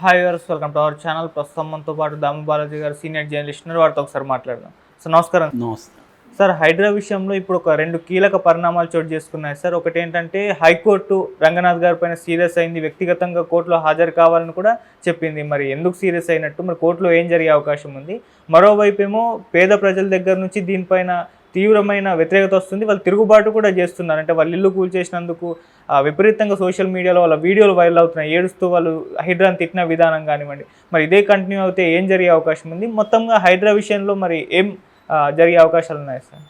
Hi viewers, welcome to our channel. ప్రస్తుతం మనతో పాటు దాము బాలాజీ గారు సీనియర్ జర్నలిస్ట్ ఉన్నారు. వారితో ఒకసారి మాట్లాడదాం. సార్ నమస్కారం. నమస్తే సార్, హైడ్రా విషయంలో ఇప్పుడు ఒక రెండు కీలక పరిణామాలు చోటు చేసుకున్నాయి సార్. ఒకటి ఏంటంటే హైకోర్టు రంగనాథ్ గారి పైన సీరియస్ అయింది, వ్యక్తిగతంగా కోర్టులో హాజరు కావాలని కూడా చెప్పింది. మరి ఎందుకు సీరియస్ అయినట్టు, మరి కోర్టులో ఏం జరిగే అవకాశం ఉంది? మరోవైపు ఏమో పేద ప్రజల దగ్గర నుంచి దీనిపైన తీవ్రమైన వ్యతిరేకత వస్తుంది. వాళ్ళు తిరుగుబాటు కూడా చేస్తున్నారు. అంటే వాళ్ళు ఇల్లు కూల్చేసినందుకు విపరీతంగా సోషల్ మీడియాలో వాళ్ళ వీడియోలు వైరల్ అవుతున్నాయి. ఏడుస్తూ వాళ్ళు హైడ్రాని తిట్టిన విధానం కానివ్వండి. మరి ఇదే కంటిన్యూ అయితే ఏం జరిగే అవకాశం ఉంది? మొత్తంగా హైడ్రా విషయంలో మరి ఏం జరిగే అవకాశాలు ఉన్నాయి సార్?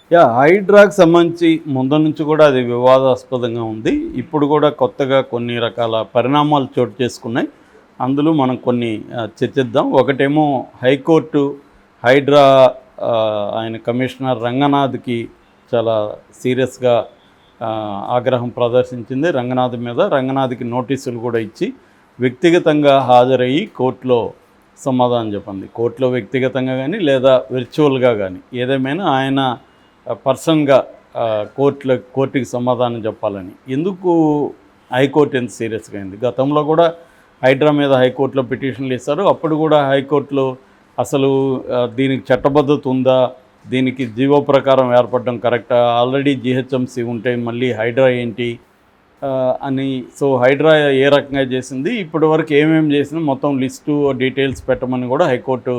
హైడ్రాకి సంబంధించి ముందు నుంచి కూడా అది వివాదాస్పదంగా ఉంది. ఇప్పుడు కూడా కొత్తగా కొన్ని రకాల పరిణామాలు చోటు చేసుకున్నాయి. అందులో మనం కొన్ని చర్చిద్దాం. ఒకటేమో హైకోర్టు హైడ్రా ఆయన కమిషనర్ రంగనాథ్కి చాలా సీరియస్గా ఆగ్రహం ప్రదర్శించింది రంగనాథ్ మీద. రంగనాథ్కి నోటీసులు కూడా ఇచ్చి వ్యక్తిగతంగా హాజరయ్యి కోర్టులో సమాధానం చెప్పండి. కోర్టులో వ్యక్తిగతంగా కానీ లేదా విర్చువల్గా కానీ ఏదేమైనా ఆయన పర్సన్గా కోర్టుకి సమాధానం చెప్పాలని. ఎందుకు హైకోర్టు ఎంత సీరియస్గా అయింది? గతంలో కూడా హైడ్రా మీద హైకోర్టులో పిటిషన్లు ఇస్తారు. అప్పుడు కూడా హైకోర్టులో అసలు దీనికి చట్టబద్ధత ఉందా, దీనికి జీవో ప్రకారం ఏర్పడడం కరెక్టా, ఆల్రెడీ జిహెచ్ఎంసీ ఉంటే మళ్ళీ హైడ్రా ఏంటి అని. సో హైడ్రా ఏ రకంగా చేసింది, ఇప్పటి వరకు ఏమేమి చేసింది మొత్తం లిస్టు డీటెయిల్స్ పెట్టమని కూడా హైకోర్టు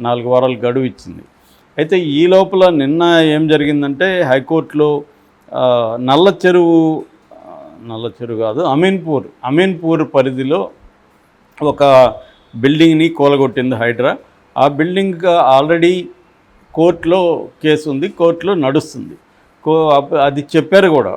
4 వారాలు గడువు ఇచ్చింది. అయితే ఈ లోపల నిన్న ఏం జరిగిందంటే హైకోర్టులో నల్ల చెరువు కాదు అమీన్పూర్ పరిధిలో ఒక బిల్డింగ్ని కూలగొట్టింది హైడ్రా. ఆ బిల్డింగ్ ఆల్రెడీ కోర్టులో కేసు ఉంది, కోర్టులో నడుస్తుంది. అది చెప్పారు కూడా,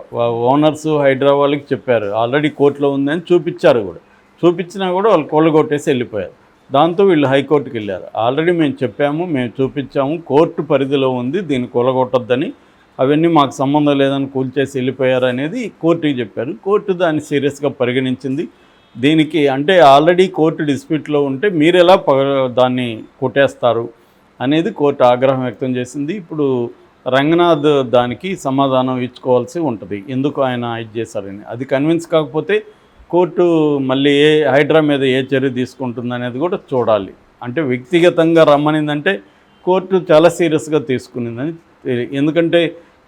ఓనర్స్ హైడ్రా వాళ్ళకి చెప్పారు ఆల్రెడీ కోర్టులో ఉందని చూపించారు కూడా. చూపించినా కూడా వాళ్ళు కూలగొట్టేసి వెళ్ళిపోయారు. దాంతో వీళ్ళు హైకోర్టుకి వెళ్ళారు. ఆల్రెడీ మేము చెప్పాము, మేము చూపించాము, కోర్టు పరిధిలో ఉంది, దీన్ని కూలగొట్టొద్దని, అవన్నీ మాకు సంబంధం లేదని కూల్చేసి వెళ్ళిపోయారు అనేది కోర్టుకి చెప్పారు. కోర్టు దాన్ని సీరియస్గా పరిగణించింది. దీనికి అంటే ఆల్రెడీ కోర్టు డిస్ప్యూట్లో ఉంటే మీరు ఎలా దాన్ని కొట్టేస్తారు అనేది కోర్టు ఆగ్రహం వ్యక్తం చేసింది. ఇప్పుడు రంగనాథ్ దానికి సమాధానం ఇచ్చుకోవాల్సి ఉంటుంది, ఎందుకు ఆయన ఇది చేశారని. అది కన్విన్స్ కాకపోతే కోర్టు మళ్ళీ హైడ్రా మీద ఏ చర్య తీసుకుంటుంది అనేది కూడా చూడాలి. అంటే వ్యక్తిగతంగా రమ్మనిందంటే కోర్టు చాలా సీరియస్గా తీసుకునిందని. ఎందుకంటే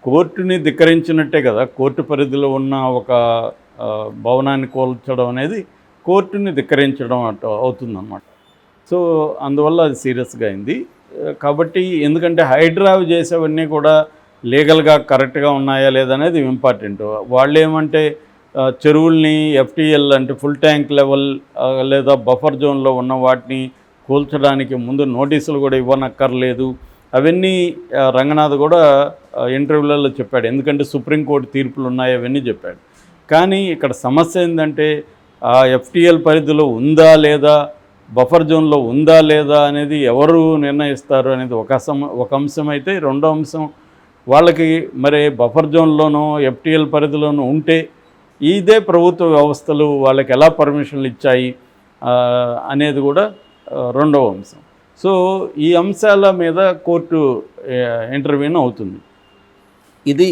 కోర్టుని ధిక్కరించినట్టే కదా, కోర్టు పరిధిలో ఉన్న ఒక భవనాన్ని కూల్చడం అనేది కోర్టుని ధిక్కరించడం అవుతుందన్నమాట. సో అందువల్ల అది సీరియస్గా అయింది. కాబట్టి ఎందుకంటే హైడ్రా చేసేవన్నీ కూడా లీగల్గా కరెక్ట్గా ఉన్నాయా లేదనేది ఇంపార్టెంట్. వాళ్ళు ఏమంటే చెరువుల్ని ఎఫ్టీఎల్ అంటే ఫుల్ ట్యాంక్ లెవెల్ లేదా బఫర్ జోన్లో ఉన్న వాటిని కూల్చడానికి ముందు నోటీసులు కూడా ఇవ్వనక్కర్లేదు. అవన్నీ రంగనాథ్ కూడా ఇంటర్వ్యూలలో చెప్పాడు. ఎందుకంటే సుప్రీంకోర్టు తీర్పులు ఉన్నాయి, అవన్నీ చెప్పాడు. కానీ ఇక్కడ సమస్య ఏంటంటే ఆ ఎఫ్టీఎల్ పరిధిలో ఉందా లేదా, బఫర్ జోన్లో ఉందా లేదా అనేది ఎవరు నిర్ణయిస్తారు అనేది ఒక అంశం అయితే, రెండో అంశం వాళ్ళకి మరి బఫర్ జోన్లోనూ ఎఫ్టీఎల్ పరిధిలోనూ ఉంటే ఇదే ప్రభుత్వ వ్యవస్థలు వాళ్ళకి ఎలా పర్మిషన్లు ఇచ్చాయి అనేది కూడా రెండవ అంశం. సో ఈ అంశాల మీద కోర్టు ఇంటర్వ్యూన్ అవుతుంది. ఇది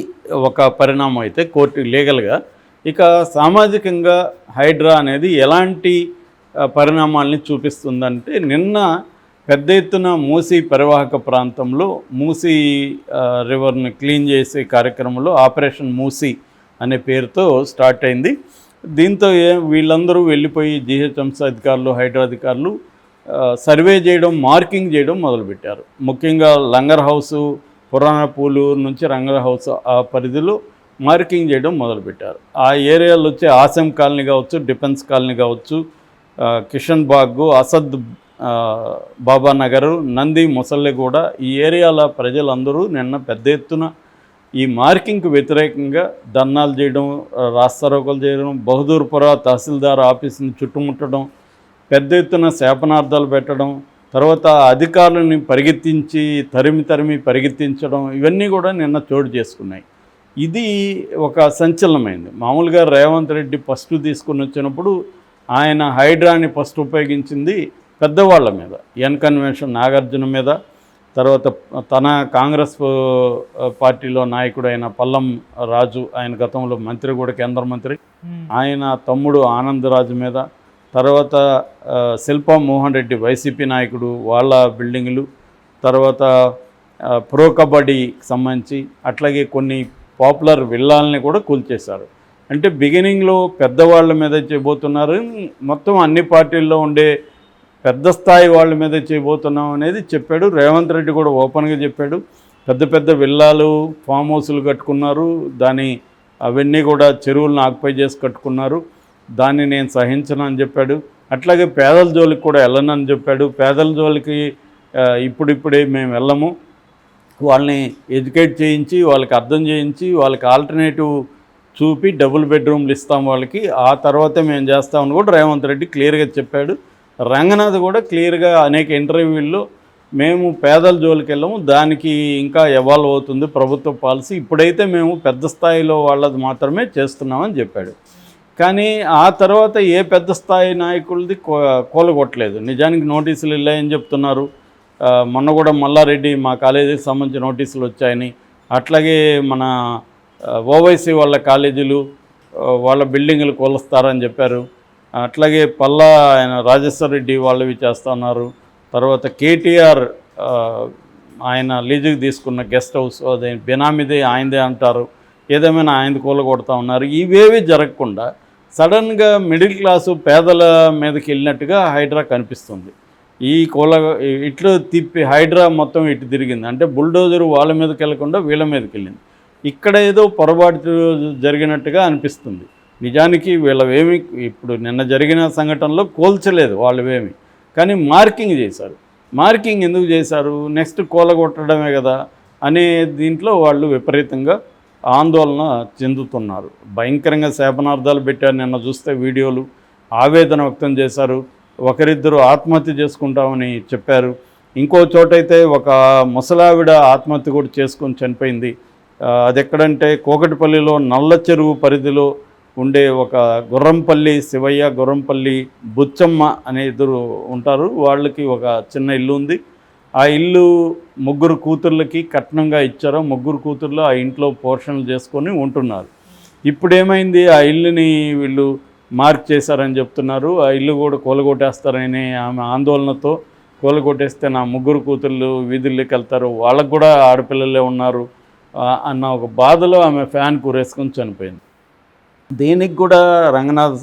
ఒక పరిణామం అయితే కోర్టు లీగల్గా. ఇక సామాజికంగా హైడ్రా అనేది ఎలాంటి పరిణామాల్ని చూపిస్తుందంటే, నిన్న పెద్ద ఎత్తున మూసీ పరివాహక ప్రాంతంలో మూసీ రివర్ని క్లీన్ చేసే కార్యక్రమంలో ఆపరేషన్ మూసీ అనే పేరుతో స్టార్ట్ అయింది. దీంతో వీళ్ళందరూ వెళ్ళిపోయి జిహెచ్ఎంసీ అధికారులు, హైడ్రా అధికారులు సర్వే చేయడం, మార్కింగ్ చేయడం మొదలుపెట్టారు. ముఖ్యంగా లంగర్ హౌసు, పురాణపూలు నుంచి రంగర్ హౌస్ ఆ పరిధిలో మార్కింగ్ చేయడం మొదలుపెట్టారు. ఆ ఏరియాలో వచ్చి ఆసం కాలనీ కావచ్చు, డిఫెన్స్ కాలనీ కావచ్చు, కిషన్ బాగ్, అసద్ బాబా నగర్, నంది ముసల్లెగూడ, ఈ ఏరియాల ప్రజలందరూ నిన్న పెద్ద ఎత్తున ఈ మార్కింగ్కి వ్యతిరేకంగా ధర్నాలు చేయడం, రాస్తారోకలు చేయడం, బహదూర్పుర తహసీల్దార్ ఆఫీసుని చుట్టుముట్టడం, పెద్ద ఎత్తున శాపనార్థాలు పెట్టడం, తర్వాత అధికారులని తరిమి పరిగెత్తించడం, ఇవన్నీ కూడా నిన్న చోటు చేసుకున్నాయి. ఇది ఒక సంచలనమైంది. మామూలుగా రేవంత్ రెడ్డి ఫస్ట్ తీసుకుని వచ్చినప్పుడు ఆయన హైడ్రాని ఫస్ట్ ఉపయోగించింది పెద్దవాళ్ళ మీద, ఎన్ కన్వెన్షన్ నాగార్జున మీద, తర్వాత తన కాంగ్రెస్ పార్టీలో నాయకుడైన పల్లం రాజు, ఆయన గతంలో మంత్రి కూడా, కేంద్ర మంత్రి, ఆయన తమ్ముడు ఆనంద్ రాజు మీద, తర్వాత శిల్పా మోహన్ రెడ్డి వైసీపీ నాయకుడు వాళ్ళ బిల్డింగులు, తర్వాత ప్రో కబడ్డీకి సంబంధించి అట్లాగే కొన్ని పాపులర్ విల్లాలని కూడా కూల్చేశారు. అంటే బిగినింగ్లో పెద్దవాళ్ళ మీద చేయబోతున్నారు, మొత్తం అన్ని పార్టీల్లో ఉండే పెద్ద స్థాయి వాళ్ళ మీద చేయబోతున్నాం అనేది చెప్పాడు. రేవంత్ రెడ్డి కూడా ఓపెన్గా చెప్పాడు. పెద్ద పెద్ద విల్లాలు ఫామ్ హౌస్లు కట్టుకున్నారు, అవన్నీ కూడా చెరువులను ఆక్యుపై చేసి కట్టుకున్నారు, దాన్ని నేను సహించను అని చెప్పాడు. అట్లాగే పేదల జోలికి కూడా వెళ్ళనని చెప్పాడు. పేదల జోలికి ఇప్పుడిప్పుడే మేము వెళ్ళము, వాళ్ళని ఎడ్యుకేట్ చేయించి వాళ్ళకి అర్థం చేయించి వాళ్ళకి ఆల్టర్నేటివ్ చూపి డబుల్ బెడ్రూమ్లు ఇస్తాం వాళ్ళకి, ఆ తర్వాతే మేము చేస్తామని కూడా రేవంత్ రెడ్డి క్లియర్గా చెప్పాడు. రంగనాథ్ కూడా క్లియర్గా అనేక ఇంటర్వ్యూల్లో మేము పేదల జోలికి వెళ్ళము, దానికి ఇంకా ఎవాల్వ్ అవుతుంది ప్రభుత్వ పాలసీ, ఇప్పుడైతే మేము పెద్ద స్థాయిలో వాళ్ళది మాత్రమే చేస్తున్నామని చెప్పాడు. కానీ ఆ తర్వాత ఏ పెద్ద స్థాయి నాయకులది కూలగొట్టలేదు. నిజానికి నోటీసులు వెళ్ళాయని చెప్తున్నారు. మొన్న కూడా మల్లారెడ్డి మా కాలేజీకి సంబంధించి నోటీసులు వచ్చాయని, అట్లాగే మన ఓవైసీ వాళ్ళ కాలేజీలు వాళ్ళ బిల్డింగులు కూలుస్తారని చెప్పారు. అట్లాగే పల్లా ఆయన రాజేశ్వర్ రెడ్డి వాళ్ళవి చేస్తున్నారు. తర్వాత కేటీఆర్ ఆయన లీజుకి తీసుకున్న గెస్ట్ హౌస్ అదే బినామీదే ఆయనదే అంటారు, ఏదేమైనా ఆయన కూలగొడతా ఉన్నారు. ఇవేవి జరగకుండా సడన్గా మిడిల్ క్లాసు పేదల మీదకి వెళ్ళినట్టుగా హైడ్రా కనిపిస్తుంది. ఇట్లు తిప్పి హైడ్రా మొత్తం ఇటు తిరిగింది. అంటే బుల్డోజరు వాళ్ళ మీదకి వెళ్ళకుండా వీళ్ళ మీదకి వెళ్ళింది. ఇక్కడ ఏదో పొరపాటు జరిగినట్టుగా అనిపిస్తుంది. నిజానికి వీళ్ళవేమి ఇప్పుడు నిన్న జరిగిన సంఘటనలో కోల్చలేదు వాళ్ళవేమి, కానీ మార్కింగ్ చేశారు. మార్కింగ్ ఎందుకు చేశారు? నెక్స్ట్ కూలగొట్టడమే కదా అనే దీంట్లో వాళ్ళు విపరీతంగా ఆందోళన చెందుతున్నారు. భయంకరంగా శాపనార్థాలు పెట్టారు. నిన్న చూస్తే వీడియోలు ఆవేదన వ్యక్తం చేశారు. ఒకరిద్దరు ఆత్మహత్య చేసుకుంటామని చెప్పారు. ఇంకో చోటైతే ఒక ముసలావిడ ఆత్మహత్య కూడా చేసుకొని చనిపోయింది. అది ఎక్కడంటే కోకటిపల్లిలో నల్ల చెరువు పరిధిలో ఉండే ఒక గుర్రంపల్లి శివయ్య, గుర్రంపల్లి బుచ్చమ్మ అనే ఇద్దరు ఉంటారు. వాళ్ళకి ఒక చిన్న ఇల్లు ఉంది. ఆ ఇల్లు 3 కూతుర్లకి కట్నంగా ఇచ్చారు. 3 కూతుర్లు ఆ ఇంట్లో పోర్షన్లు చేసుకొని ఉంటున్నారు. ఇప్పుడేమైంది, ఆ ఇల్లుని వీళ్ళు మార్క్ చేశారని చెప్తున్నారు. ఆ ఇల్లు కూడా కూలగొట్టేస్తారని ఆమె ఆందోళనతో, కూలగొట్టేస్తే నా 3 కూతుర్లు వీధుల్లోకి వెళ్తారు, వాళ్ళకు కూడా ఆడపిల్లలే ఉన్నారు అన్న ఒక బాధలో ఆమె ఫ్యాన్ కూరేసుకొని చనిపోయింది. దీనికి కూడా రంగనాథ్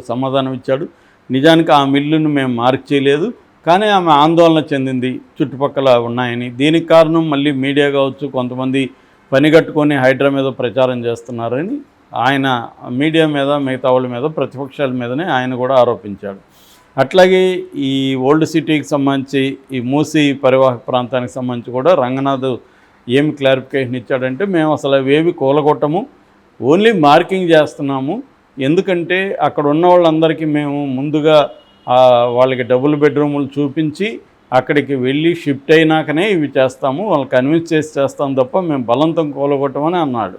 సమాధానం ఇచ్చాడు. నిజానికి ఆ మిల్లును మేము మార్క్ చేయలేదు, కానీ ఆమె ఆందోళన చెందింది చుట్టుపక్కల ఉన్నాయని. దీనికి కారణం మళ్ళీ మీడియా కావచ్చు, కొంతమంది పనిగట్టుకొని హైడ్రా మీద ప్రచారం చేస్తున్నారని ఆయన మీడియా మీద, మిగతా వాళ్ళ మీద, ప్రతిపక్షాల మీదనే ఆయన కూడా ఆరోపించాడు. అట్లాగే ఈ ఓల్డ్ సిటీకి సంబంధించి ఈ మూసీ పరివాహక ప్రాంతానికి సంబంధించి కూడా రంగనాథ్ ఏమి క్లారిఫికేషన్ ఇచ్చాడంటే, మేము అసలు అవేవి కూలగొట్టము, ఓన్లీ మార్కింగ్ చేస్తున్నాము. ఎందుకంటే అక్కడ ఉన్న వాళ్ళందరికీ మేము ముందుగా వాళ్ళకి డబుల్ బెడ్రూములు చూపించి అక్కడికి వెళ్ళి షిఫ్ట్ అయినాకనే ఇవి చేస్తాము, వాళ్ళు కన్విన్స్ చేసి చేస్తాం తప్ప మేము బలవంతం కూలగొట్టమని అన్నాడు.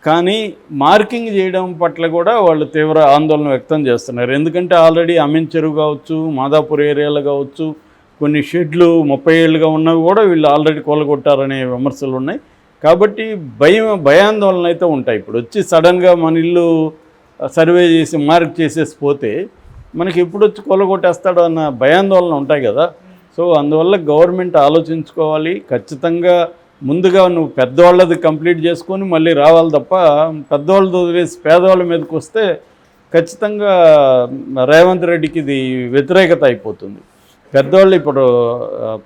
కానీ మార్కింగ్ చేయడం పట్ల కూడా వాళ్ళు తీవ్ర ఆందోళన వ్యక్తం చేస్తున్నారు. ఎందుకంటే ఆల్రెడీ అమీన్ చెరువు కావచ్చు, మాదాపూర్ ఏరియాలో కావచ్చు, కొన్ని షెడ్లు 30 ఏళ్ళుగా ఉన్నవి కూడా వీళ్ళు ఆల్రెడీ కూలగొట్టారనే విమర్శలు ఉన్నాయి. కాబట్టి భయాందోళనలు అయితే ఉంటాయి. ఇప్పుడు వచ్చి సడన్గా మన ఇల్లు సర్వే చేసి మార్క్ చేసేసి పోతే మనకి ఎప్పుడు వచ్చి కూలగొట్టేస్తాడో అన్న భయాందోళన ఉంటాయి కదా. సో అందువల్ల గవర్నమెంట్ ఆలోచించుకోవాలి. ఖచ్చితంగా ముందుగా నువ్వు పెద్దవాళ్ళది కంప్లీట్ చేసుకొని మళ్ళీ రావాలి తప్ప పెద్దవాళ్ళతో వదిలేసి పేదవాళ్ళ మీదకి వస్తే ఖచ్చితంగా రేవంత్ రెడ్డికి ఇది వ్యతిరేకత అయిపోతుంది. పెద్దవాళ్ళు ఇప్పుడు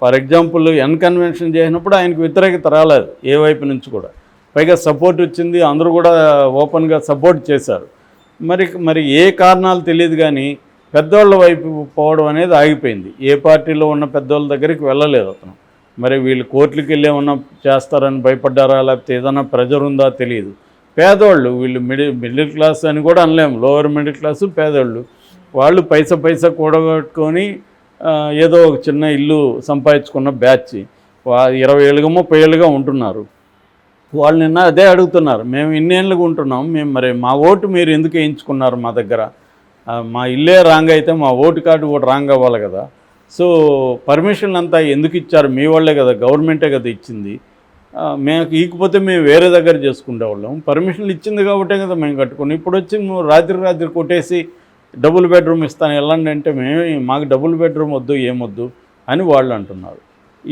ఫర్ ఎగ్జాంపుల్ కన్వెన్షన్ చేసినప్పుడు ఆయనకు వ్యతిరేకత రాలేదు ఏ వైపు నుంచి కూడా, పైగా సపోర్ట్ వచ్చింది, అందరూ కూడా ఓపెన్గా సపోర్ట్ చేశారు. మరి ఏ కారణాలు తెలియదు కానీ పెద్దవాళ్ళ వైపు పోవడం అనేది ఆగిపోయింది. ఏ పార్టీలో ఉన్న పెద్దవాళ్ళ దగ్గరికి వెళ్ళలేదు అతను. మరి వీళ్ళు కోర్టులకు వెళ్ళి ఏమన్నా చేస్తారని భయపడ్డారా, లేకపోతే ఏదైనా ప్రెజర్ ఉందా తెలియదు. పేదవాళ్ళు వీళ్ళు మిడిల్ క్లాస్ అని కూడా అనలేము, లోవర్ మిడిల్ క్లాసు పేదవాళ్ళు, వాళ్ళు పైసా కూడగట్టుకొని ఏదో ఒక చిన్న ఇల్లు సంపాదించుకున్న బ్యాచ్ 20 ఏళ్ళుగా 30 ఏళ్ళుగా ఉంటున్నారు. వాళ్ళు నిన్న అదే అడుగుతున్నారు, మేము ఇన్నేళ్ళుగా ఉంటున్నాం, మరి మా ఓటు మీరు ఎందుకు వేయించుకున్నారు మా దగ్గర, మా ఇల్లే రాంగ్ అయితే మా ఓటు కార్డు కూడా రాంగ్ అవ్వాలి కదా. సో పర్మిషన్ అంతా ఎందుకు ఇచ్చారు, మీ వాళ్ళే కదా, గవర్నమెంటే కదా ఇచ్చింది, మేము ఇకపోతే మేము వేరే దగ్గర చేసుకునేవాళ్ళం, పర్మిషన్లు ఇచ్చింది కాబట్టే కదా మేము కట్టుకుని, ఇప్పుడు వచ్చి రాత్రి కొట్టేసి డబుల్ బెడ్రూమ్ ఇస్తాను వెళ్ళండి అంటే మాకు డబుల్ బెడ్రూమ్ వద్దు ఏమొద్దు అని వాళ్ళు అంటున్నారు.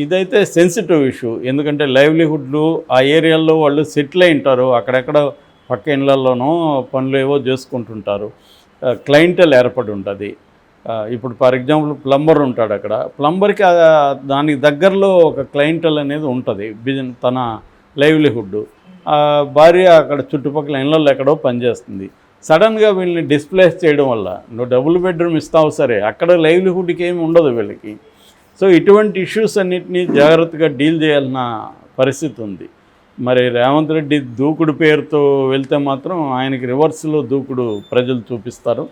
ఇదైతే సెన్సిటివ్ ఇష్యూ, ఎందుకంటే లైవ్లీహుడ్లు ఆ ఏరియాల్లో వాళ్ళు సెటిల్ అయి ఉంటారు, అక్కడెక్కడ పక్క ఇళ్ళల్లోనో పనులు ఏవో చేసుకుంటుంటారు, క్లయింటల్ ఏర్పడి ఉంటుంది. ఇప్పుడు ఫర్ ఎగ్జాంపుల్ ప్లంబర్ ఉంటాడు, అక్కడ ప్లంబర్కి దానికి దగ్గరలో ఒక క్లయింటల్ అనేది ఉంటుంది, తన లైవ్లీహుడ్. భార్య అక్కడ చుట్టుపక్కల ఇళ్ళల్లో ఎక్కడో పనిచేస్తుంది. సడన్గా వీళ్ళని డిస్ప్లేస్ చేయడం వల్ల నువ్వు డబుల్ బెడ్రూమ్ ఇస్తావు సరే, అక్కడ లైవ్లీహుడ్కి ఏమి ఉండదు వీళ్ళకి. సో ఇటువంటి ఇష్యూస్ అన్నిటినీ జాగ్రత్తగా డీల్ చేయాల్సిన పరిస్థితి ఉంది. మరి రేవంత్ రెడ్డి దూకుడు పేరుతో వెళ్తే మాత్రం ఆయనకి రివర్స్లో దూకుడు ప్రజలు చూపిస్తారు.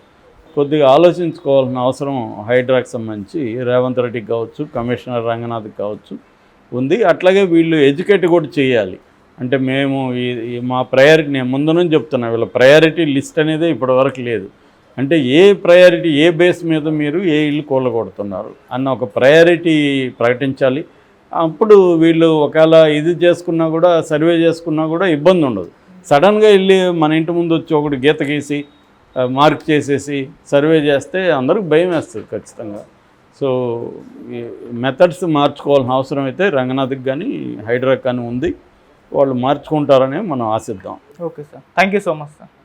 కొద్దిగా ఆలోచించుకోవాల్సిన అవసరం హైడ్రాకి సంబంధించి రేవంత్ రెడ్డికి కావచ్చు, కమిషనర్ రంగనాథ్కి కావచ్చు ఉంది. అట్లాగే వీళ్ళు ఎడ్యుకేట్ కూడా చేయాలి. అంటే మేము మా ప్రయారిటీ, నేను ముందు నుంచి చెప్తున్నా, వీళ్ళ ప్రయారిటీ లిస్ట్ అనేది ఇప్పటివరకు లేదు. అంటే ఏ ప్రయారిటీ, ఏ బేస్ మీద మీరు ఏ ఇల్లు కూలగొడుతున్నారు అన్న ఒక ప్రయారిటీ ప్రకటించాలి. అప్పుడు వీళ్ళు ఒకవేళ ఇది చేసుకున్నా కూడా, సర్వే చేసుకున్నా కూడా ఇబ్బంది ఉండదు. సడన్గా వెళ్ళి మన ఇంటి ముందు వచ్చి ఒకటి గీత గీసి మార్క్ చేసేసి సర్వే చేస్తే అందరికి భయం వేస్తుంది ఖచ్చితంగా. సో ఈ మెథడ్స్ మార్చుకోవాల్సిన అవసరం అయితే రంగనాథ్కి కానీ హైడ్రాకి కానీ ఉంది. వాళ్ళు మార్చుకుంటారని మనం ఆశిద్దాం. Okay sir, thank you so much sir.